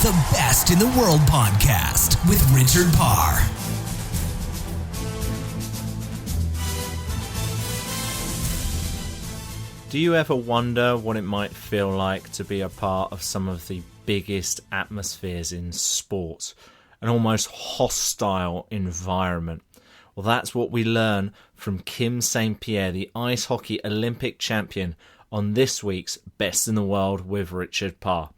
The Best in the World podcast with Richard Parr. Do you ever wonder what it might feel like to be a part of some of the biggest atmospheres in sport? An almost hostile environment. Well, that's what we learn from Kim St. Pierre, the ice hockey Olympic champion, on this week's Best in the World with Richard Parr.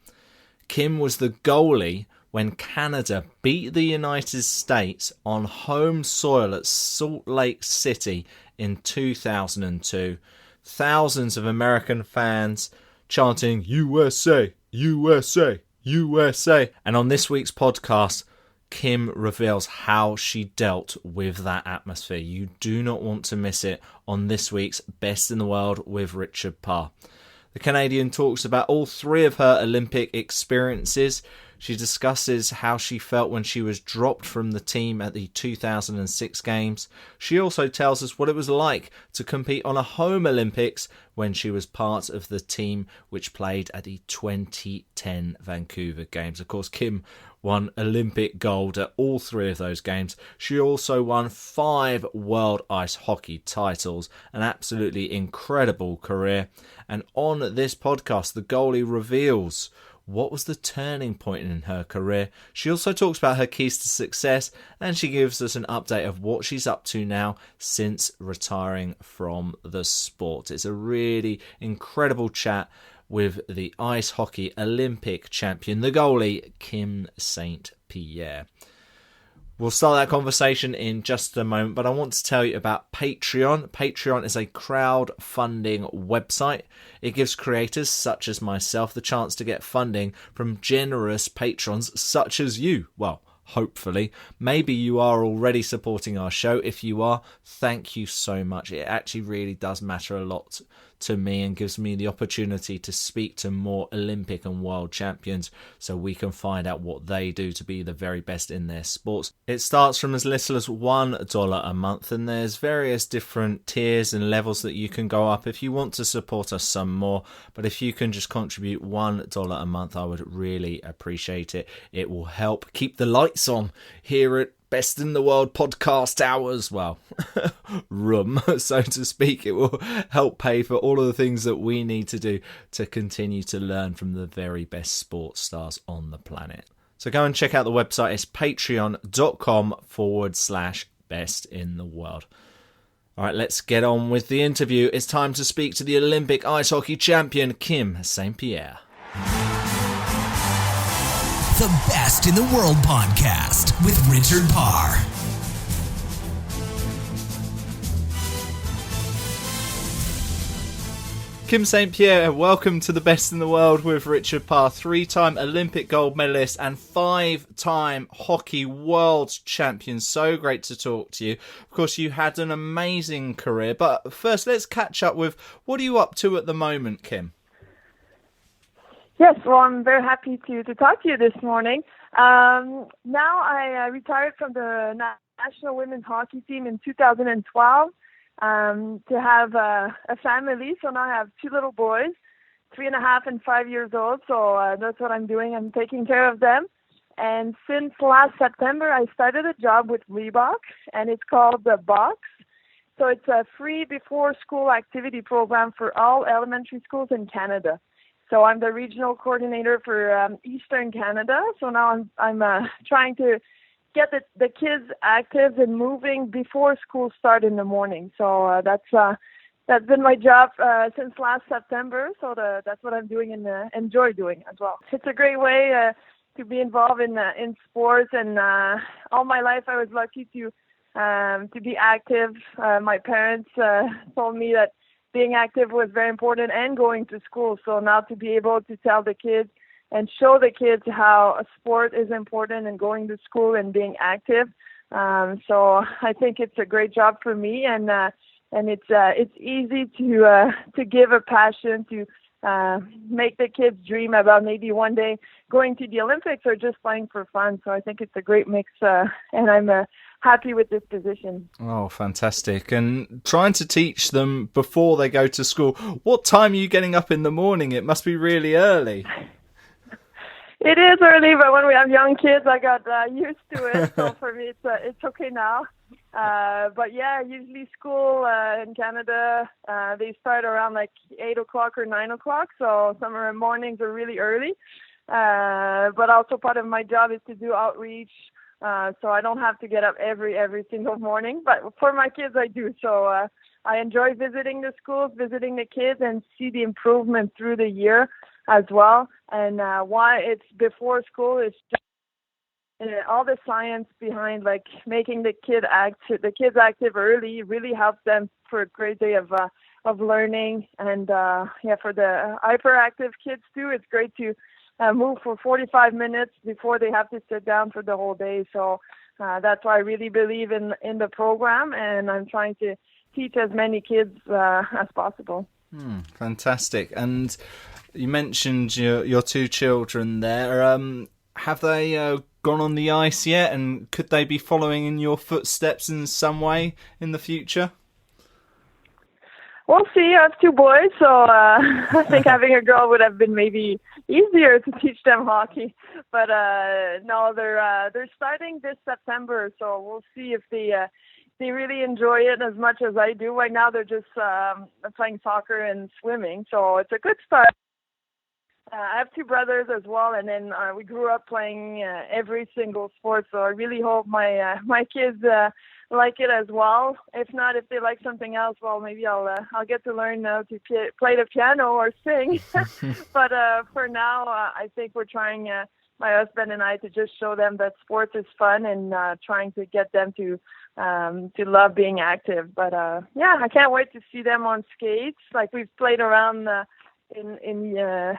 Kim was the goalie when Canada beat the United States on home soil at Salt Lake City in 2002. Thousands of American fans chanting USA, USA, USA. And on this week's podcast, Kim reveals how she dealt with that atmosphere. You do not want to miss it on this week's Best in the World with Richard Parr. The Canadian talks about all three of her Olympic experiences. She discusses how she felt when she was dropped from the team at the 2006 Games. She also tells us what it was like to compete on a home Olympics when she was part of the team which played at the 2010 Vancouver Games. Of course, Kim won Olympic gold at all three of those games. She also won 5 World Ice Hockey titles, an absolutely incredible career. And on this podcast, the goalie reveals what was the turning point in her career. She also talks about her keys to success, and she gives us an update of what she's up to now since retiring from the sport. It's a really incredible chat with the ice hockey Olympic champion, the goalie, Kim St. Pierre. We'll start that conversation in just a moment, but I want to tell you about Patreon. Patreon is a crowdfunding website. It gives creators such as myself the chance to get funding from generous patrons such as you. Well, hopefully. Maybe you are already supporting our show. If you are, thank you so much. It actually really does matter a lot to me and gives me the opportunity to speak to more Olympic and world champions so we can find out what they do to be the very best in their sports. It starts from as little as $1 a month, and there's various different tiers and levels that you can go up if you want to support us some more. But if you can just contribute $1 a month, I would really appreciate it. It will help keep the lights on here at Best in the World podcast hours, well, room, so to speak. It will help pay for all of the things that we need to do to continue to learn from the very best sports stars on the planet. So go and check out the website. It's patreon.com/best in the world. All right, let's get on with the interview. It's time to speak to the Olympic ice hockey champion, Kim St. Pierre. The Best in the World podcast with Richard Parr. Kim St. Pierre, welcome to the Best in the World with Richard Parr, 3-time Olympic gold medalist and 5-time hockey world champion. So great to talk to you. Of course, you had an amazing career, but first let's catch up with what are you up to at the moment, Kim? Yes, well, I'm very happy to talk to you this morning. Now I retired from the National Women's Hockey Team in 2012 to have a family. So now I have 2 little boys, 3.5 and 5 years old. So that's what I'm doing. I'm taking care of them. And since last September, I started a job with Reebok, and it's called the Box. So it's a free before-school activity program for all elementary schools in Canada. So I'm the regional coordinator for Eastern Canada. So now I'm trying to get the kids active and moving before school start in the morning. So that's been my job since last September. So that's what I'm doing and enjoy doing as well. It's a great way to be involved in sports. And all my life I was lucky to be active. My parents told me that being active was very important and going to school. So now to be able to tell the kids and show the kids how a sport is important and going to school and being active. So I think it's a great job for me, and it's easy to give a passion to make the kids dream about maybe one day going to the Olympics or just playing for fun. So I think it's a great mix, and I'm happy with this position. Oh, fantastic. And trying to teach them before they go to school. What time are you getting up in the morning? It must be really early. It is early, but when we have young kids, I got used to it. So for me, it's okay now. But yeah, usually school in Canada, they start around like 8 o'clock or 9 o'clock. So some of the mornings are really early. But also part of my job is to do outreach. So I don't have to get up every single morning. But for my kids, I do. So I enjoy visiting the schools, visiting the kids, and see the improvement through the year as well. And why it's before school is just all the science behind like making the kids active early really helps them for a great day of learning. And for the hyperactive kids too, it's great to move for 45 minutes before they have to sit down for the whole day. So that's why I really believe in the program, and I'm trying to teach as many kids as possible. Fantastic. And you mentioned your two children there. Have they gone on the ice yet, and could they be following in your footsteps in some way in the future? We'll see. I have two boys, so I think having a girl would have been maybe easier to teach them hockey. But no, they're starting this September, so we'll see if they really enjoy it as much as I do. Right now, they're just playing soccer and swimming, so it's a good start. I have two brothers as well, and then we grew up playing every single sport. So I really hope my kids like it as well. If not, if they like something else, well, maybe I'll get to learn how to play the piano or sing. But for now, I think we're trying, my husband and I, to just show them that sports is fun, and trying to get them to love being active. But I can't wait to see them on skates. Like we've played around in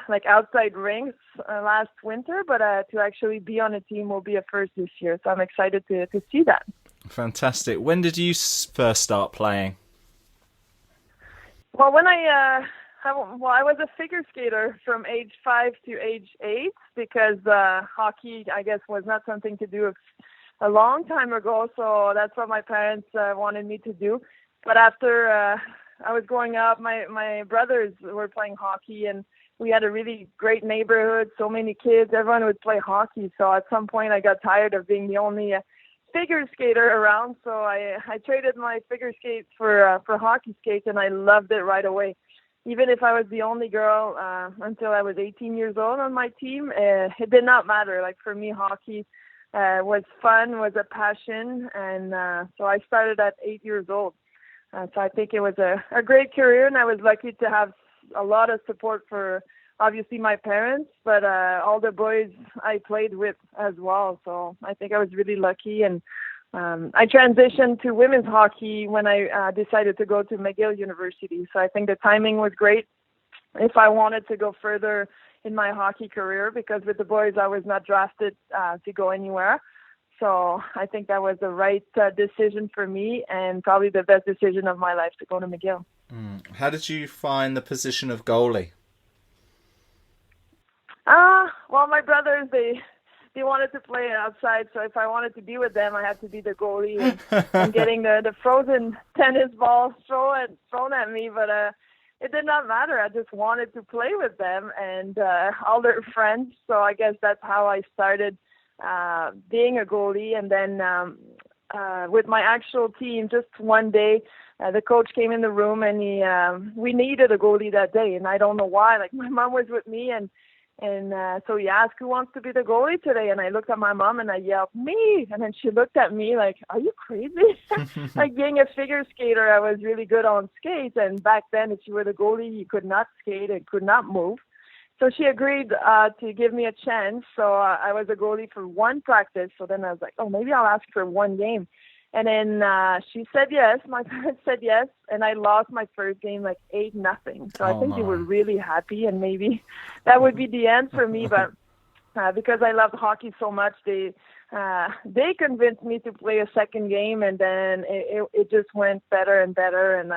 like outside rinks last winter, but to actually be on a team will be a first this year. So I'm excited to see that. Fantastic. When did you first start playing? Well, when I was a figure skater from age 5 to age 8 because hockey, I guess, was not something to do a long time ago. So that's what my parents wanted me to do. But after I was growing up, my brothers were playing hockey, and we had a really great neighborhood, so many kids, everyone would play hockey. So at some point I got tired of being the only figure skater around, so I traded my figure skates for hockey skates, and I loved it right away. Even if I was the only girl until I was 18 years old on my team, it did not matter. Like for me, hockey was fun, was a passion, and so I started at 8 years old. So I think it was a great career, and I was lucky to have a lot of support for, obviously, my parents, but all the boys I played with as well. So I think I was really lucky. And I transitioned to women's hockey when I decided to go to McGill University. So I think the timing was great if I wanted to go further in my hockey career, because with the boys I was not drafted to go anywhere. So I think that was the right decision for me, and probably the best decision of my life to go to McGill. How did you find the position of goalie? Well, my brothers, they wanted to play outside, so if I wanted to be with them, I had to be the goalie and getting the frozen tennis ball thrown at me. But it did not matter. I just wanted to play with them and all their friends. So I guess that's how I started being a goalie. And then with my actual team, just one day, the coach came in the room, and we needed a goalie that day, and I don't know why. Like my mom was with me, and so he asked, who wants to be the goalie today? And I looked at my mom and I yelled, me. And then she looked at me like, are you crazy? Like being a figure skater, I was really good on skates, and back then, if you were the goalie, you could not skate and could not move. So she agreed to give me a chance. So I was a goalie for one practice. So then I was like, oh, maybe I'll ask for one game. And then she said yes. My parents said yes. And I lost my first game like 8-0. So I think they were really happy. And maybe that would be the end for me. But because I loved hockey so much, they convinced me to play a second game. And then it just went better and better. And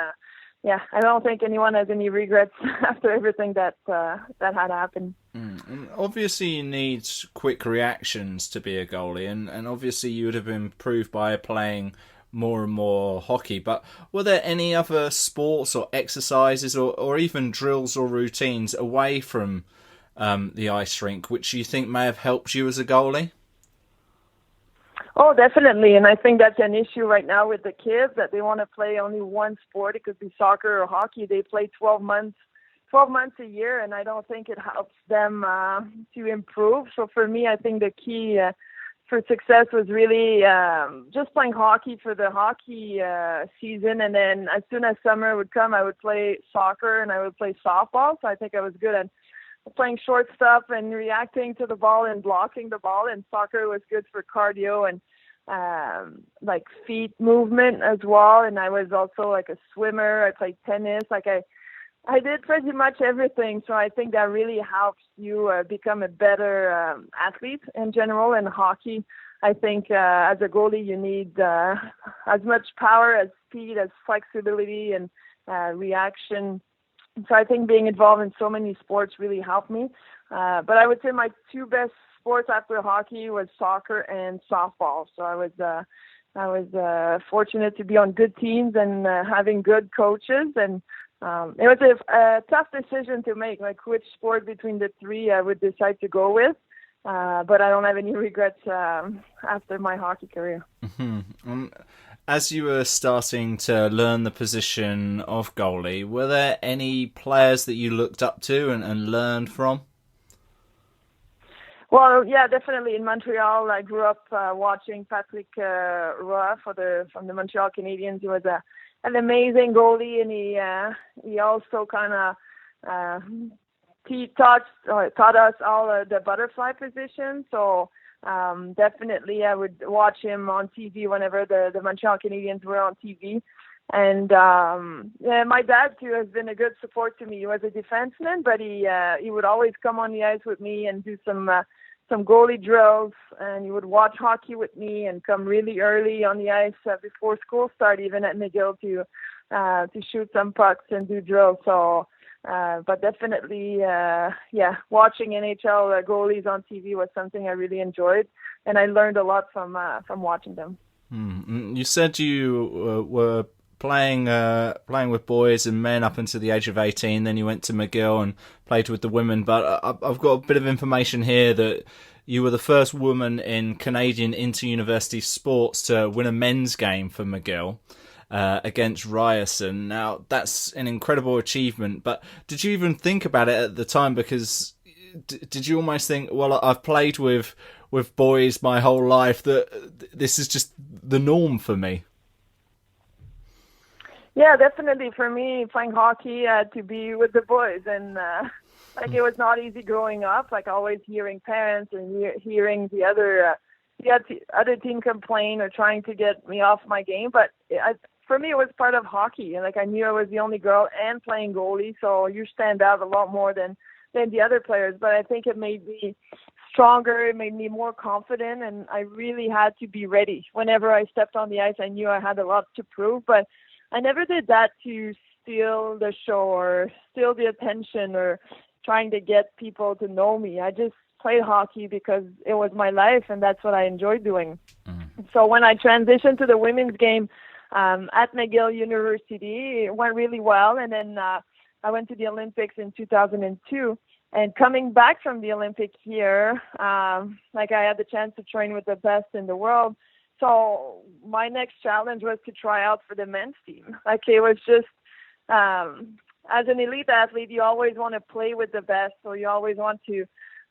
I don't think anyone has any regrets after everything that had happened. And obviously you need quick reactions to be a goalie, and obviously you would have improved by playing more and more hockey. But were there any other sports or exercises or even drills or routines away from the ice rink, which you think may have helped you as a goalie? Oh, definitely. And I think that's an issue right now with the kids, that they want to play only one sport. It could be soccer or hockey. They play 12 months a year, and I don't think it helps them to improve. So for me, I think the key for success was really just playing hockey for the hockey season. And then as soon as summer would come, I would play soccer and I would play softball. So I think I was good at playing shortstop and reacting to the ball and blocking the ball. And soccer was good for cardio and like feet movement as well. And I was also like a swimmer. I played tennis. Like I did pretty much everything. So I think that really helps you become a better athlete in general. And hockey, I think as a goalie, you need as much power as speed, as flexibility and reaction. So I think being involved in so many sports really helped me. But I would say my two best sports after hockey was soccer and softball. So I was fortunate to be on good teams and having good coaches. And it was a tough decision to make, like which sport between the three I would decide to go with. But I don't have any regrets after my hockey career. Mm-hmm. As you were starting to learn the position of goalie, were there any players that you looked up to and learned from? Well, yeah, definitely. In Montreal, I grew up watching Patrick Roy from the Montreal Canadiens. He was an amazing goalie, and he also kind of he taught us all the butterfly position. So definitely I would watch him on TV whenever the Montreal Canadiens were on TV. And yeah, my dad too has been a good support to me. He was a defenseman, but he would always come on the ice with me and do some goalie drills, and he would watch hockey with me and come really early on the ice before school started, even at McGill, to shoot some pucks and do drills. So but definitely, watching NHL goalies on TV was something I really enjoyed, and I learned a lot from watching them. You said you were playing with boys and men up until the age of 18. Then you went to McGill and played with the women. But I've got a bit of information here that you were the first woman in Canadian inter-university sports to win a men's game for McGill. Against Ryerson. Now, that's an incredible achievement, but did you even think about it at the time? Because did you almost think, well, I've played with boys my whole life, that this is just the norm for me? Yeah, definitely. For me, playing hockey to be with the boys, and like it was not easy growing up, like always hearing parents and hearing the other team complain or trying to get me off my game. But for me, it was part of hockey. And like I knew I was the only girl and playing goalie, so you stand out a lot more than the other players. But I think it made me stronger. It made me more confident, and I really had to be ready. Whenever I stepped on the ice, I knew I had a lot to prove. But I never did that to steal the show or steal the attention or trying to get people to know me. I just played hockey because it was my life, and that's what I enjoyed doing. So when I transitioned to the women's game at McGill University, it went really well. And then I went to the Olympics in 2002. And coming back from the Olympic year, like I had the chance to train with the best in the world. So my next challenge was to try out for the men's team. Like it was just, as an elite athlete, you always want to play with the best. So you always want to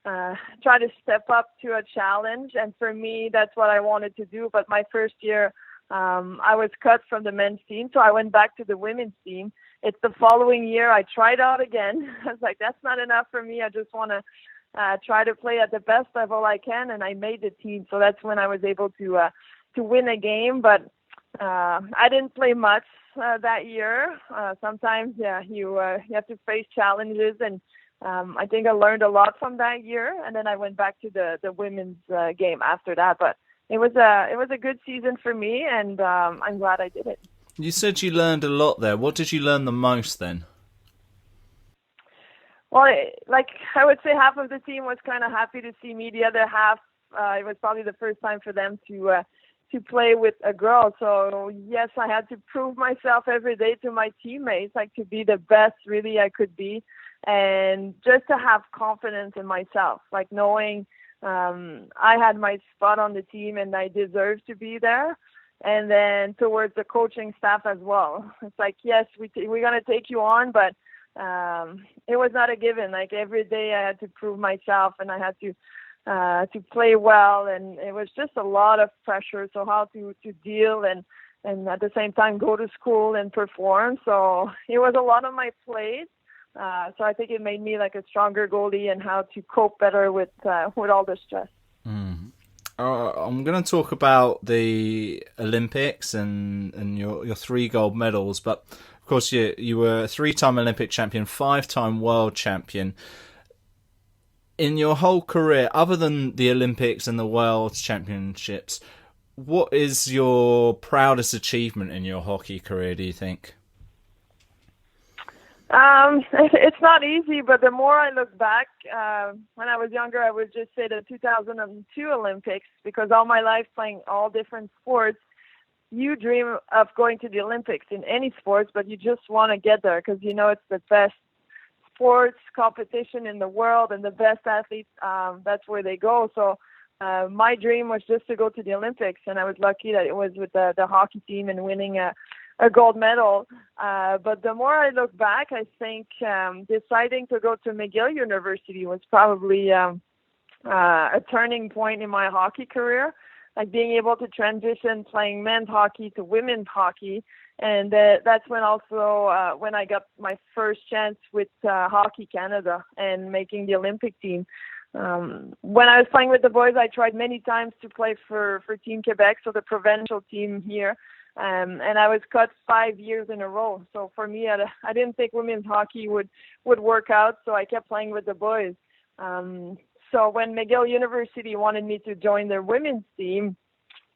try to step up to a challenge. And for me, that's what I wanted to do. But my first year, I was cut from the men's team. So I went back to the women's team. It's the following year I tried out again. I was like, that's not enough for me. I just want to try to play at the best level I can. And I made the team. So that's when I was able to win a game. But I didn't play much that year. Sometimes, you have to face challenges. And I think I learned a lot from that year. And then I went back to the women's game after that. But it was a good season for me, and I'm glad I did it. You said you learned a lot there. What did you learn the most then? Well, like I would say half of the team was kind of happy to see me. The other half, it was probably the first time for them to play with a girl. So yes, I had to prove myself every day to my teammates, like to be the best really I could be. and just to have confidence in myself, like knowing I had my spot on the team and I deserved to be there. And then towards the coaching staff as well. It's like, yes, we're going to take you on, but it was not a given. Like every day I had to prove myself and I had to play well, and it was just a lot of pressure. So how to deal and at the same time go to school and perform. So it was a lot on my plate. So I think it made me like a stronger goalie and how to cope better with all the stress. I'm going to talk about the Olympics and your 3 gold medals, but of course you were a 3-time Olympic champion, 5-time world champion. In your whole career, other than the Olympics and the World Championships, what is your proudest achievement in your hockey career, do you think? It's not easy, but the more I look back, when I was younger, I would just say the 2002 Olympics, because all my life playing all different sports, you dream of going to the Olympics in any sports, but you just want to get there because it's the best sports competition in the world and the best athletes, that's where they go. So my dream was just to go to the Olympics, and I was lucky that it was with the hockey team and winning a gold medal. But the more I look back, I think deciding to go to McGill University was probably a turning point in my hockey career, like being able to transition playing men's hockey to women's hockey. And that's when also when I got my first chance with Hockey Canada and making the Olympic team. When I was playing with the boys, I tried many times to play for Team Quebec, so the provincial team here. And I was cut 5 years in a row. So for me, I didn't think women's hockey would work out, so I kept playing with the boys. So when McGill University wanted me to join their women's team,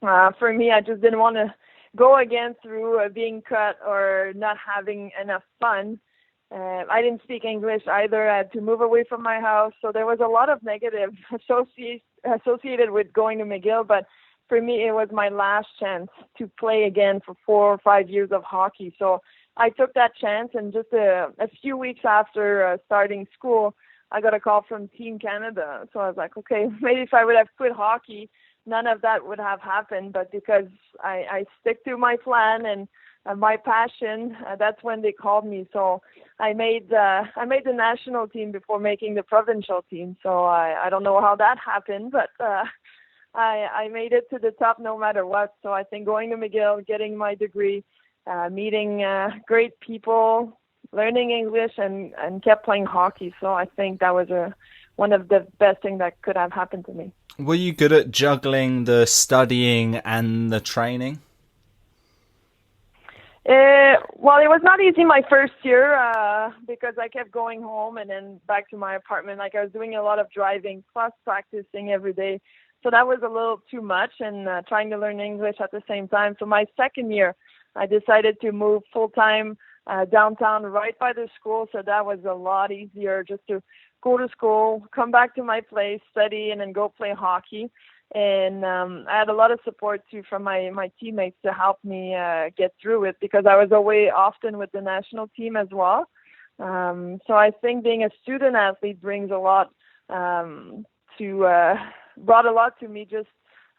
for me, I just didn't want to go again through being cut or not having enough fun. I didn't speak English either. I had to move away from my house. So there was a lot of negative associated with going to McGill, but for me, it was my last chance to play again for 4 or 5 years of hockey. So I took that chance, and just a few weeks after starting school, I got a call from Team Canada. So I was like, okay, maybe if I would have quit hockey, none of that would have happened. But because I stick to my plan and my passion, that's when they called me. So I made the national team before making the provincial team. So I don't know how that happened, but I made it to the top no matter what. So I think going to McGill, getting my degree, meeting great people, learning English, and kept playing hockey. So I think that was one of the best things that could have happened to me. Were you good at juggling the studying and the training? Well, it was not easy my first year because I kept going home and then back to my apartment. Like I was doing a lot of driving plus practicing every day. So that was a little too much, and trying to learn English at the same time. So my second year, I decided to move full-time downtown right by the school. So that was a lot easier, just to go to school, come back to my place, study, and then go play hockey. And I had a lot of support too from my teammates to help me get through it, because I was away often with the national team as well. So I think being a student athlete brings a lot brought a lot to me, just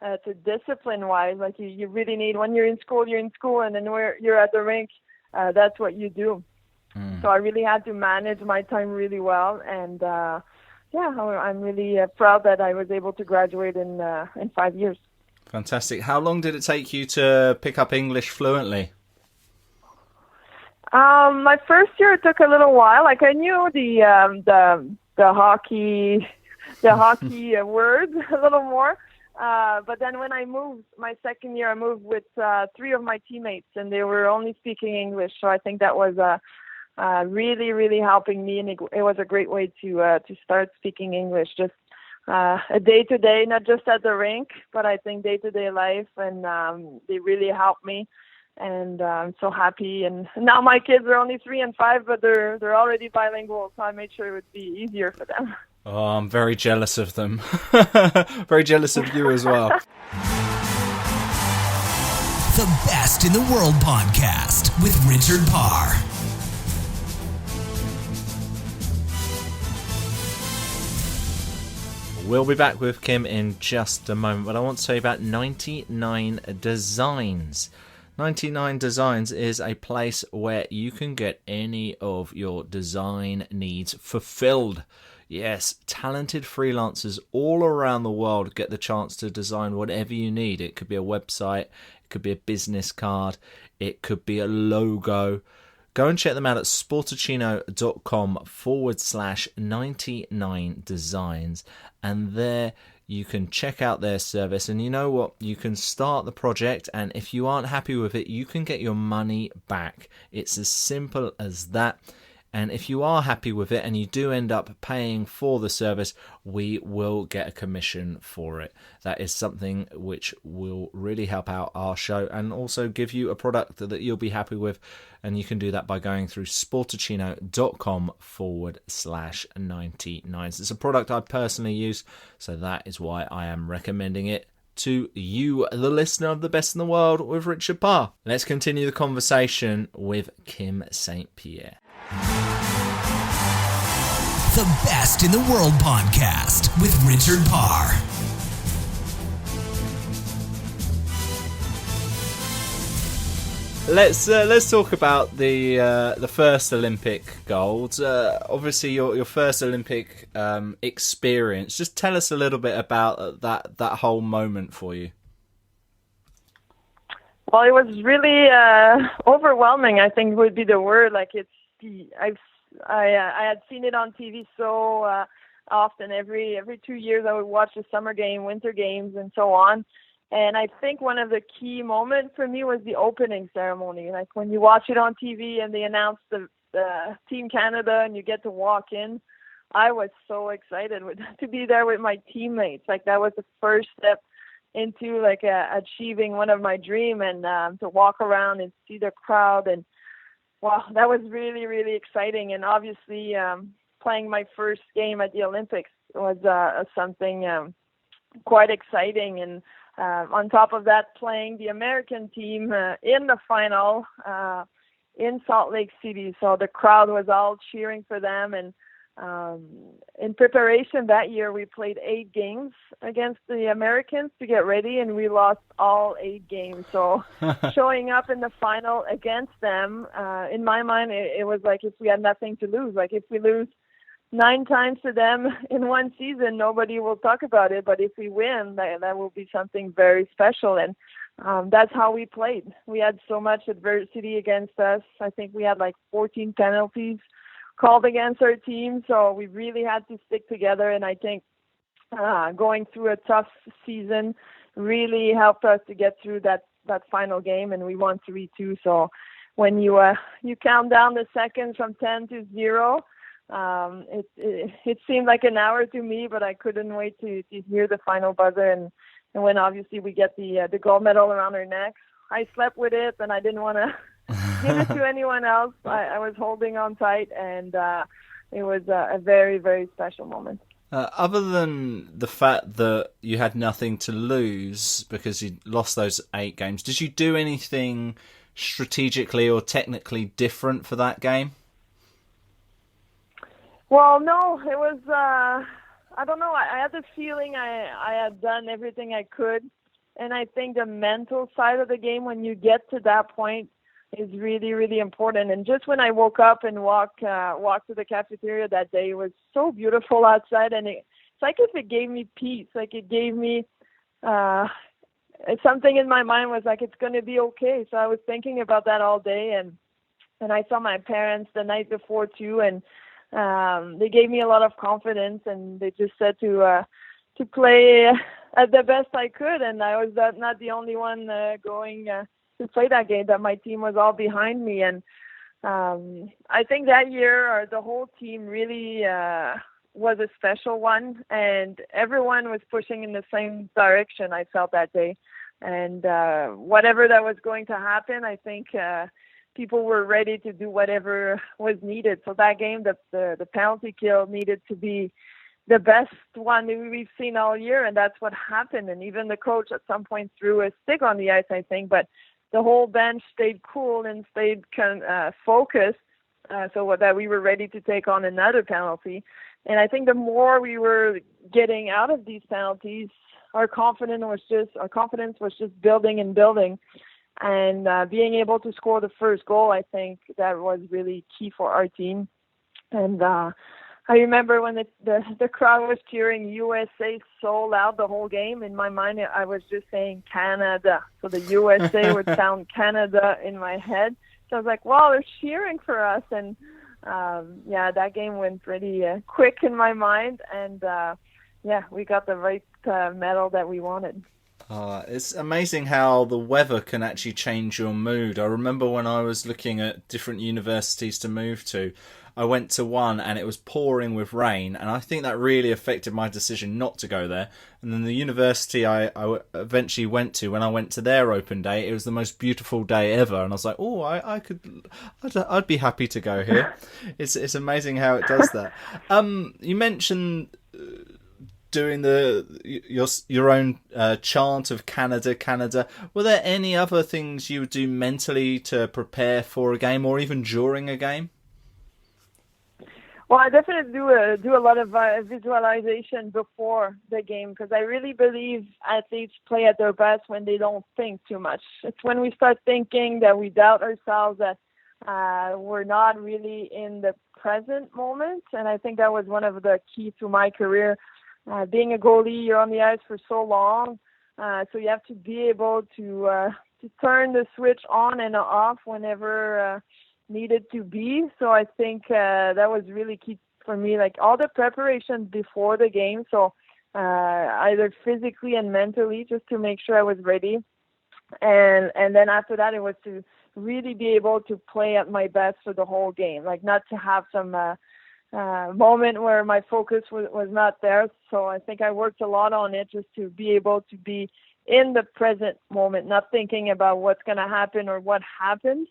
to discipline wise. Like you really need, when you're in school, and then when you're at the rink, that's what you do. So I really had to manage my time really well, and I'm really proud that I was able to graduate in 5 years. Fantastic. How long did it take you to pick up English fluently? My first year, it took a little while. Like I knew the hockey words a little more. But then when I moved, my second year, I moved with 3 of my teammates, and they were only speaking English. So I think that was really, really helping me, and it was a great way to start speaking English, just a day-to-day, not just at the rink, but I think day-to-day life, and they really helped me. And I'm so happy. And now my kids are only 3 and 5, but they're already bilingual, so I made sure it would be easier for them. Oh, I'm very jealous of them. Very jealous of you as well. The Best in the World podcast with Richard Parr. We'll be back with Kim in just a moment, but I want to tell you about 99 Designs. 99 Designs is a place where you can get any of your design needs fulfilled. Yes, talented freelancers all around the world get the chance to design whatever you need. It could be a website, it could be a business card, it could be a logo. Go and check them out at sportacino.com/99 designs, and there you can check out their service. And you know what? You can start the project, and if you aren't happy with it, you can get your money back. It's as simple as that. And if you are happy with it and you do end up paying for the service, we will get a commission for it. That is something which will really help out our show and also give you a product that you'll be happy with. And you can do that by going through sportacino.com/99. It's a product I personally use, so that is why I am recommending it to you, the listener of The Best in the World with Richard Parr. Let's continue the conversation with Kim St. Pierre. The Best in the World podcast with Richard Parr. Let's talk about the first Olympic gold. Obviously, your first Olympic experience. Just tell us a little bit about that whole moment for you. Well, it was really overwhelming, I think would be the word. Like I had seen it on TV so often. Every 2 years I would watch the summer game, winter games, and so on. And I think one of the key moments for me was the opening ceremony. Like when you watch it on TV and they announce the Team Canada and you get to walk in, I was so excited to be there with my teammates. Like that was the first step into like achieving one of my dreams, and to walk around and see the crowd. And wow, that was really, really exciting. And obviously, playing my first game at the Olympics was something quite exciting. And on top of that, playing the American team in the final in Salt Lake City. So the crowd was all cheering for them. And in preparation that year, we played 8 games against the Americans to get ready, and we lost all 8 games. So showing up in the final against them, in my mind, it was like if we had nothing to lose. Like if we lose 9 times to them in one season, nobody will talk about it. But if we win, that will be something very special. And that's how we played. We had so much adversity against us. I think we had like 14 penalties called against our team, so we really had to stick together. And I think going through a tough season really helped us to get through that final game, and we won 3-2. So when you count down the seconds from 10 to 0, it seemed like an hour to me, but I couldn't wait to hear the final buzzer. And when obviously we get the gold medal around our necks, I slept with it, and I didn't want to give it to anyone else. I was holding on tight, and it was a very, very special moment. Other than the fact that you had nothing to lose because you lost those 8 games, did you do anything strategically or technically different for that game? Well, no, it was, I don't know. I had the feeling I had done everything I could. And I think the mental side of the game, when you get to that point, is really, really important. And just when I woke up and walked to the cafeteria that day, it was so beautiful outside. And it's like if it gave me peace, like it gave me something in my mind was like, it's going to be okay. So I was thinking about that all day. And I saw my parents the night before too. And they gave me a lot of confidence, and they just said to play at the best I could. And I was not the only one going to play that game, that my team was all behind me. And I think that year the whole team really was a special one, and everyone was pushing in the same direction, I felt that day. And whatever that was going to happen, I think people were ready to do whatever was needed. So that game, the penalty kill needed to be the best one we've seen all year, and that's what happened. And even the coach at some point threw a stick on the ice, I think, but the whole bench stayed cool and stayed focused, so that we were ready to take on another penalty. And I think the more we were getting out of these penalties, our confidence was just building and building. And being able to score the first goal, I think that was really key for our team. And I remember when the crowd was cheering USA so loud the whole game. In my mind, I was just saying Canada. So the USA would sound Canada in my head. So I was like, wow, they're cheering for us. And that game went pretty quick in my mind. And we got the right medal that we wanted. It's amazing how the weather can actually change your mood. I remember when I was looking at different universities to move to, I went to one and it was pouring with rain, and I think that really affected my decision not to go there. And then the university I eventually went to, when I went to their open day, it was the most beautiful day ever, and I was like, oh, I'd be happy to go here. It's amazing how it does that. You mentioned doing your own chant of Canada, Canada. Were there any other things you would do mentally to prepare for a game or even during a game? Well, I definitely do a lot of visualization before the game, because I really believe athletes play at their best when they don't think too much. It's when we start thinking that we doubt ourselves, that we're not really in the present moment. And I think that was one of the keys to my career. Being a goalie, you're on the ice for so long, so you have to be able to turn the switch on and off whenever needed to be. So I think that was really key for me, like all the preparation before the game. So either physically and mentally, just to make sure I was ready. And then after that, it was to really be able to play at my best for the whole game, like not to have some moment where my focus was not there. So I think I worked a lot on it, just to be able to be in the present moment, not thinking about what's going to happen or what happened.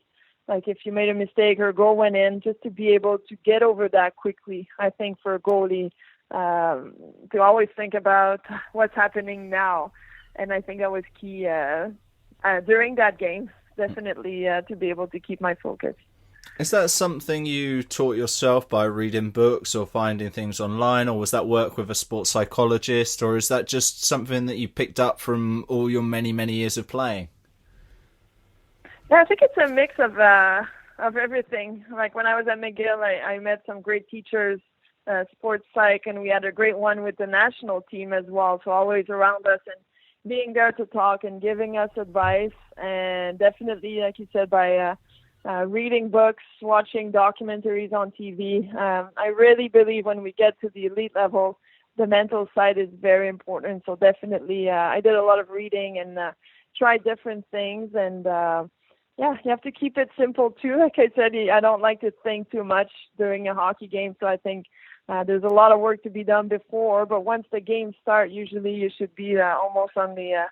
Like if you made a mistake or a goal went in, just to be able to get over that quickly. I think for a goalie, to always think about what's happening now. And I think that was key during that game, definitely to be able to keep my focus. Is that something you taught yourself by reading books or finding things online, or was that work with a sports psychologist, or is that just something that you picked up from all your many, many years of playing? Yeah, I think it's a mix of everything. Like when I was at McGill, I met some great teachers, sports psych, and we had a great one with the national team as well. So always around us and being there to talk and giving us advice. And definitely, like you said, by reading books, watching documentaries on TV. I really believe when we get to the elite level, the mental side is very important. So definitely, I did a lot of reading and tried different things. And you have to keep it simple too. Like I said, I don't like to think too much during a hockey game. So I think there's a lot of work to be done before. But once the game starts, usually you should be almost on the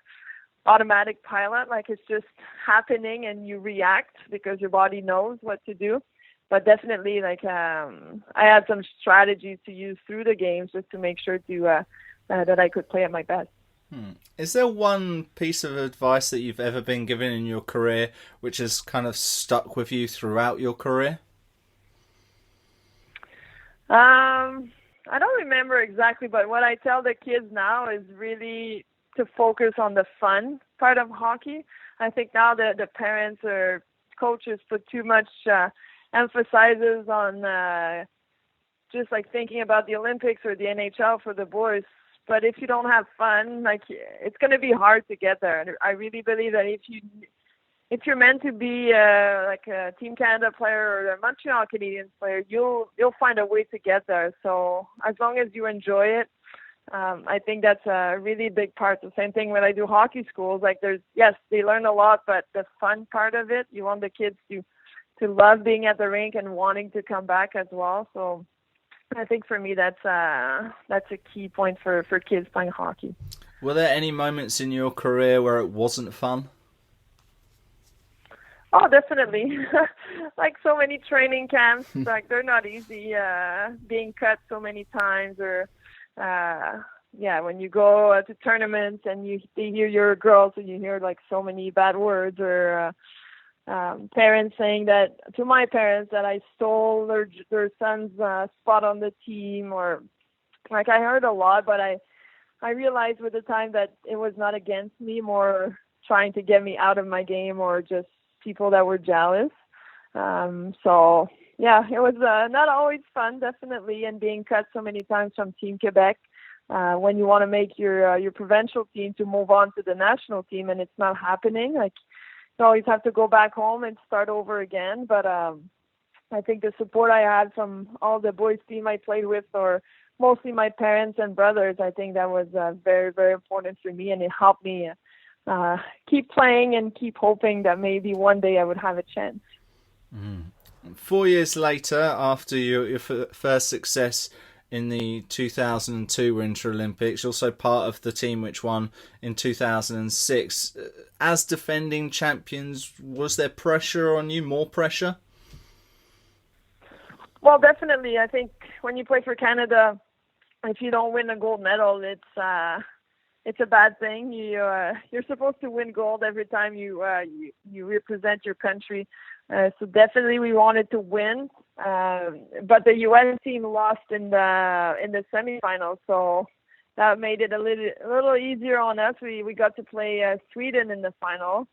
automatic pilot, like it's just happening and you react because your body knows what to do. But definitely, like I had some strategies to use through the games just to make sure to that I could play at my best. Is there one piece of advice that you've ever been given in your career which has kind of stuck with you throughout your career? I don't remember exactly, but what I tell the kids now is really to focus on the fun part of hockey. I think now that the parents or coaches put too much emphasizes on just like thinking about the Olympics or the NHL for the boys. But if you don't have fun, like it's going to be hard to get there. And I really believe that if you're meant to be like a Team Canada player or a Montreal Canadiens player, you'll find a way to get there. So as long as you enjoy it, I think that's a really big part. The same thing when I do hockey schools. Like they learn a lot, but the fun part of it, you want the kids to love being at the rink and wanting to come back as well. So I think for me, that's a key point for kids playing hockey. Were there any moments in your career where it wasn't fun? Oh, definitely. Like so many training camps, like they're not easy, being cut so many times or, when you go to tournaments and they hear you're a girl, so you hear like so many bad words or, parents saying that to my parents that I stole their son's spot on the team, or like I heard a lot, but I realized with the time that it was not against me, more trying to get me out of my game, or just people that were jealous. So yeah, it was not always fun, definitely, and being cut so many times from Team Quebec when you want to make your provincial team to move on to the national team, and it's not happening. Like, you always have to go back home and start over again. But I think the support I had from all the boys team I played with, or mostly my parents and brothers, I think that was very, very important for me, and it helped me keep playing and keep hoping that maybe one day I would have a chance. 4 years later, after your first success in the 2002 Winter Olympics, you're also part of the team which won in 2006. As defending champions, was there pressure on you, more pressure? Well, definitely. I think when you play for Canada, if you don't win a gold medal, it's a bad thing. You're supposed to win gold every time you represent your country. So definitely we wanted to win, but the U.S. team lost in the semifinals, so that made it a little easier on us. We got to play Sweden in the final.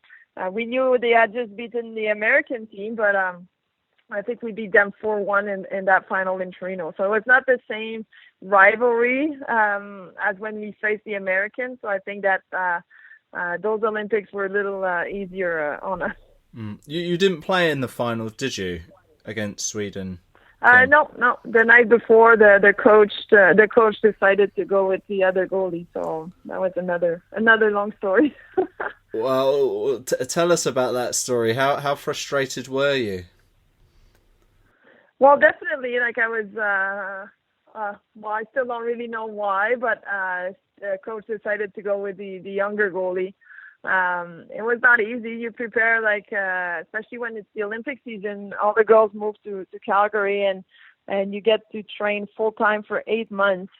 We knew they had just beaten the American team, but I think we beat them 4-1 in that final in Torino. So it's not the same rivalry as when we faced the Americans. So I think that those Olympics were a little easier on us. You didn't play in the final, did you, against Sweden? No. The night before, the coach decided to go with the other goalie. So that was another long story. Well, tell us about that story. How frustrated were you? Well, definitely. Like I was, I still don't really know why, but the coach decided to go with the younger goalie. It was not easy. You prepare, especially when it's the Olympic season, all the girls move to Calgary, and you get to train full time for 8 months.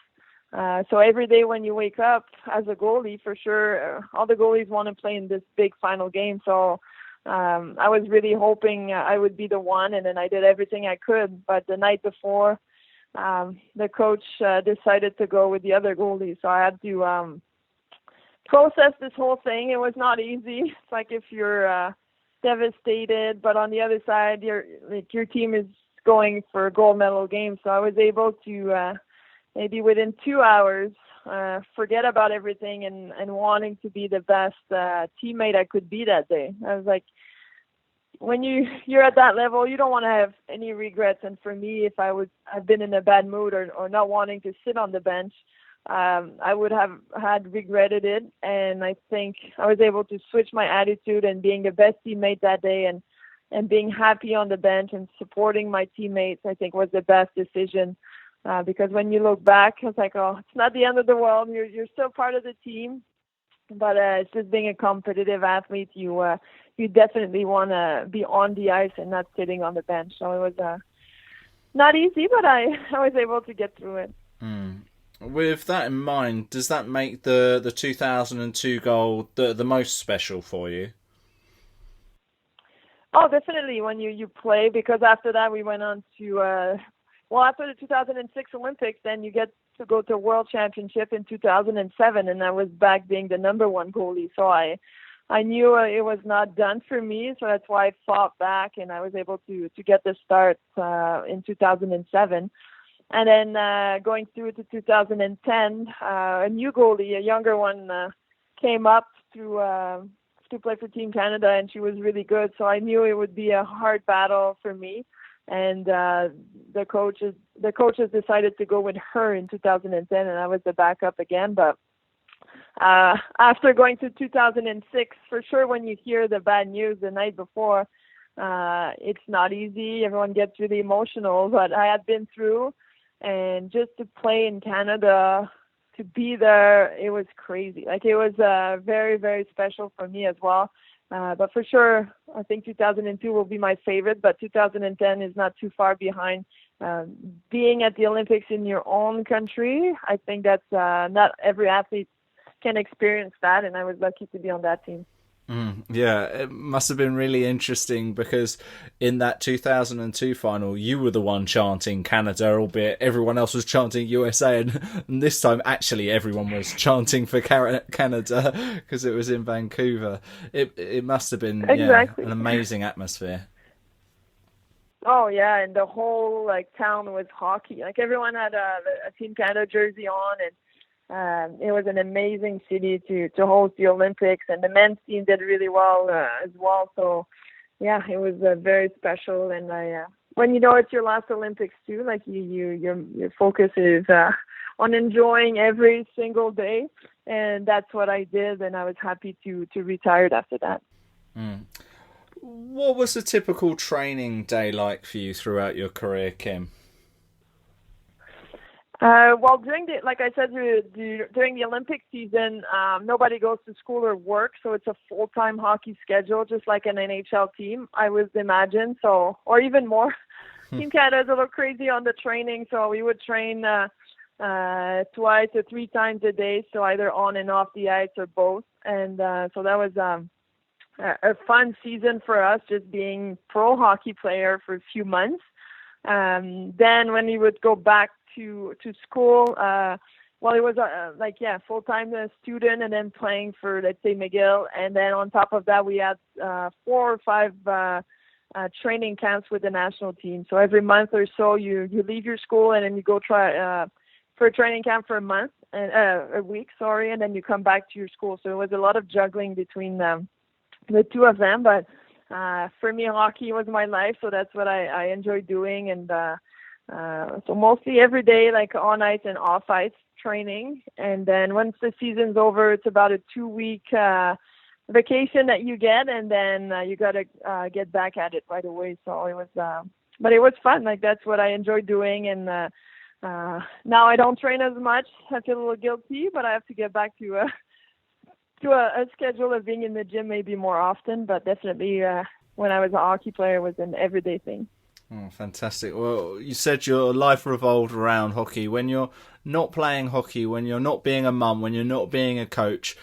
So every day when you wake up as a goalie, for sure, all the goalies want to play in this big final game. So I was really hoping I would be the one, and then I did everything I could. But the night before, the coach decided to go with the other goalie. So I had to process this whole thing. It was not easy. It's like if you're devastated, but on the other side, your team is going for a gold medal game. So I was able to maybe within 2 hours forget about everything and wanting to be the best teammate I could be that day. I was like, when you're at that level, you don't want to have any regrets. And for me, if I've been in a bad mood or not wanting to sit on the bench, I would have had regretted it. And I think I was able to switch my attitude, and being the best teammate that day and being happy on the bench and supporting my teammates, I think was the best decision. Because when you look back, it's like, oh, it's not the end of the world. You're still part of the team. But it's just being a competitive athlete, you definitely want to be on the ice and not sitting on the bench. So it was not easy, but I was able to get through it. With that in mind, does that make the 2002 goal the most special for you? Oh, definitely when you play, because after that we went on to, after the 2006 Olympics, then you get to go to a World Championship in 2007, and I was back being the number one goalie. So I knew it was not done for me, so that's why I fought back, and I was able to get the start in 2007. And then going through to 2010, a new goalie, a younger one, came up to play for Team Canada, and she was really good. So I knew it would be a hard battle for me. And the coaches decided to go with her in 2010, and I was the backup again. But after going to 2006, for sure, when you hear the bad news the night before, it's not easy. Everyone gets really emotional, but I had been through, and just to play in Canada, to be there, it was crazy. Like, it was very, very special for me as well. But for sure, I think 2002 will be my favorite, but 2010 is not too far behind. Being at the Olympics in your own country, I think that's not every athlete can experience that, and I was lucky to be on that team. Yeah, it must have been really interesting because in that 2002 final, you were the one chanting Canada, albeit everyone else was chanting USA, and this time actually everyone was chanting for Canada because it was in Vancouver. It must have been an amazing atmosphere. Oh yeah, and the whole town was hockey. Like everyone had a Team Canada jersey on, and it was an amazing city to host the Olympics. And the men's team did really well as well. So yeah, it was very special. And when it's your last Olympics too, like your focus is on enjoying every single day, and that's what I did. And I was happy to retire after that. What was a typical training day like for you throughout your career, Kim? Well, like I said, during the Olympic season, nobody goes to school or work, so it's a full-time hockey schedule, just like an NHL team, I would imagine, or even more. Team Canada is a little crazy on the training, so we would train 2 or 3 times a day, so either on and off the ice or both, and so that was a fun season for us, just being pro hockey player for a few months. Then when we would go back to school, it was full-time student and then playing for, let's say, McGill. And then on top of that, we had 4 or 5 training camps with the national team. So every month or so, you leave your school and then you go try for a training camp for a week, and then you come back to your school. So it was a lot of juggling between the two of them, but for me, hockey was my life, so that's what I enjoy doing, and so mostly every day, like on ice and off ice training, and then once the season's over, it's about a 2-week vacation that you get, and then you gotta get back at it right away. So it was, but it was fun. Like that's what I enjoy doing, and now I don't train as much. I feel a little guilty, but I have to get back to a schedule of being in the gym maybe more often, but definitely when I was a hockey player, it was an everyday thing. Oh, fantastic. Well, you said your life revolved around hockey. When you're not playing hockey, when you're not being a mum, when you're not being a coach,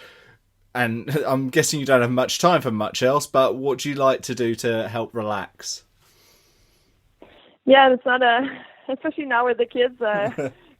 and I'm guessing you don't have much time for much else, but what do you like to do to help relax? Yeah, it's not especially now with the kids,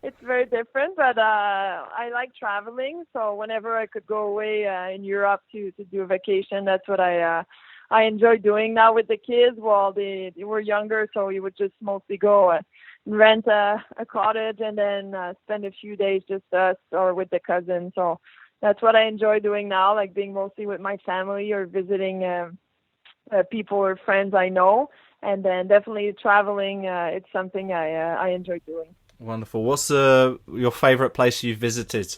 it's very different, but I like traveling. So whenever I could go away in Europe to do a vacation, that's what I enjoy doing. Now with the kids, they were younger, so we would just mostly go rent a cottage and then spend a few days just us or with the cousins. So that's what I enjoy doing now, like being mostly with my family or visiting people or friends I know. And then definitely traveling, it's something I enjoy doing. Wonderful. What's your favourite place you've visited?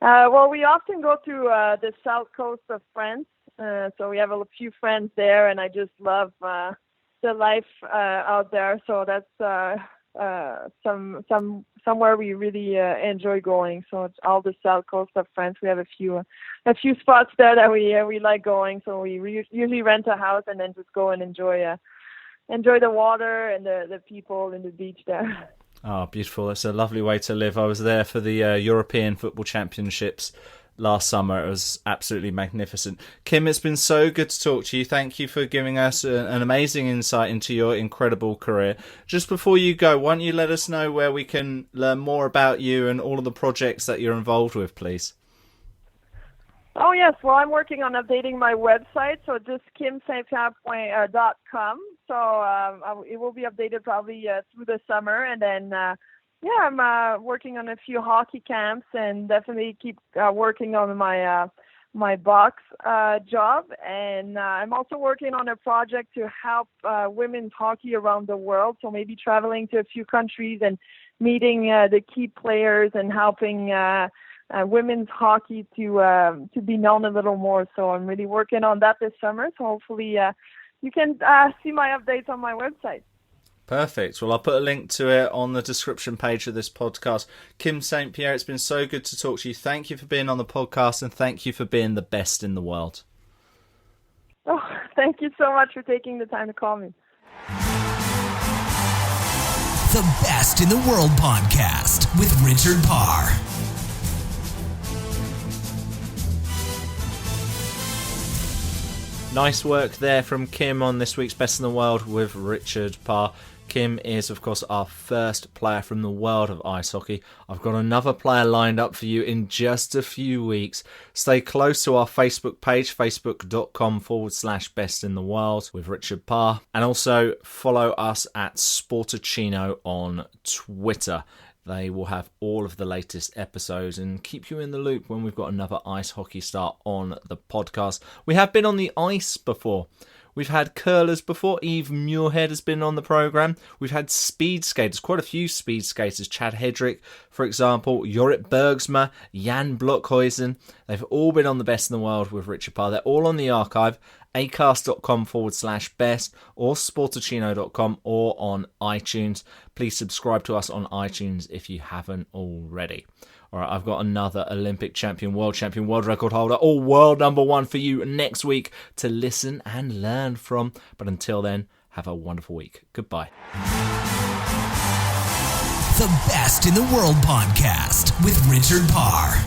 We often go to the south coast of France. So we have a few friends there, and I just love the life out there. So that's somewhere we really enjoy going. So it's all the south coast of France. We have a few spots there that we like going. So we usually rent a house and then just go and enjoy the water and the people and the beach there. Oh, beautiful. That's a lovely way to live. I was there for the European Football Championships last summer. It was absolutely magnificent. Kim, it's been so good to talk to you. Thank you for giving us an amazing insight into your incredible career. Just before you go, why don't you let us know where we can learn more about you and all of the projects that you're involved with, please? Oh, yes. Well, I'm working on updating my website, so just kimstpierre.com. So it will be updated probably through the summer. And then, I'm working on a few hockey camps and definitely keep working on my box job. And I'm also working on a project to help women's hockey around the world. So maybe traveling to a few countries and meeting the key players and helping women's hockey to be known a little more. So I'm really working on that this summer. So hopefully you can see my updates on my website. Perfect. Well, I'll put a link to it on the description page of this podcast. Kim St. Pierre, it's been so good to talk to you. Thank you for being on the podcast and thank you for being the best in the world. Oh, thank you so much for taking the time to call me. The Best in the World podcast with Richard Parr. Nice work there from Kim on this week's Best in the World with Richard Parr. Kim is, of course, our first player from the world of ice hockey. I've got another player lined up for you in just a few weeks. Stay close to our Facebook page, facebook.com/Best in the World with Richard Parr. And also follow us at Sportacino on Twitter. They will have all of the latest episodes and keep you in the loop when we've got another ice hockey star on the podcast. We have been on the ice before. We've had curlers before. Eve Muirhead has been on the programme. We've had speed skaters, quite a few speed skaters. Chad Hedrick, for example, Jorrit Bergsma, Jan Blockhuizen. They've all been on the Best in the World with Richard Parr. They're all on the archive, acast.com/best or sportacino.com or on iTunes. Please subscribe to us on iTunes if you haven't already. All right, I've got another Olympic champion, world record holder, or world number one for you next week to listen and learn from. But until then, have a wonderful week. Goodbye. The Best in the World podcast with Richard Parr.